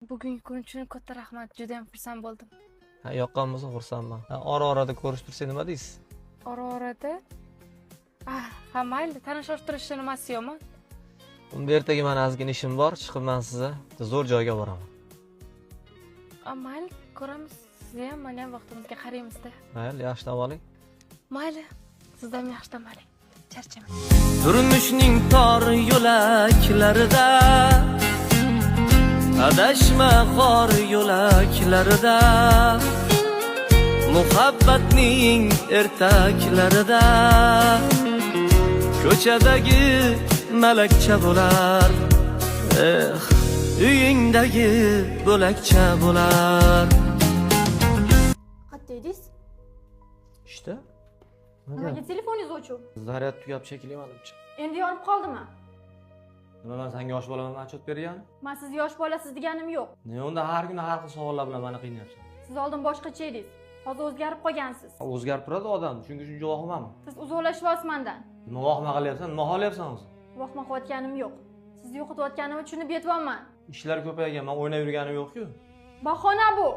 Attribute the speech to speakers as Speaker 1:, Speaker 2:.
Speaker 1: Bugungi kun uchun katta rahmat. Juda ham xursand bo'ldim.
Speaker 2: Ha, yoqqan bo'lsa xursandman. Ora-orada ko'rish tursa nima deysiz?
Speaker 1: Ora-orada ha mayli, tanishtirishni nimasi yo'qmi?
Speaker 2: Unda ertaga meni ozgina ishim bor, chiqib men sizni zo'r joyga boraman.
Speaker 1: Mayli, ko'ramiz. Sizni ham, meni ham vaqtimizga qaraymiz-da.
Speaker 2: Mayli, yaxshilab oling.
Speaker 1: Mayli, siz ham yaxshilab oling. Charchamang.
Speaker 3: Turmushning tor yo'laklarida adashma qor yo'laklarida muhabbatning ertaklarida ko'chadagi malakcha bo'lar uyingdagi bo'lakcha bo'lar.
Speaker 4: Qayerdaydingiz?
Speaker 2: İşte.
Speaker 4: Nimaga telefoningiz o'chib?
Speaker 2: Zaryad tugab shekilli manimcha.
Speaker 4: Endi yonib qoldimi?
Speaker 2: Nima men senga yosh bolaman atchot bergan?
Speaker 4: Men siz yosh bolasiz deganim yo'q.
Speaker 2: Ne unda har kuni har xil savollar bilan meni qiynayapsan.
Speaker 4: Siz oldin boshqacha edingiz. Hozir o'zgarib qolgansiz.
Speaker 2: O'zgarib turadi odam, chunki shuncha vahimami?
Speaker 4: Siz uzoqlashyapsiz mendan.
Speaker 2: Nima vahima qilyapsan? Nima xohlayapsan o'zi?
Speaker 4: Vahima qilayotganim yo'q. Sizni yo'qotayotganimni tushunib yetyapman.
Speaker 2: Ishlar ko'paygan, men o'ynab yurganim yo'q-ku.
Speaker 4: Bahona bu.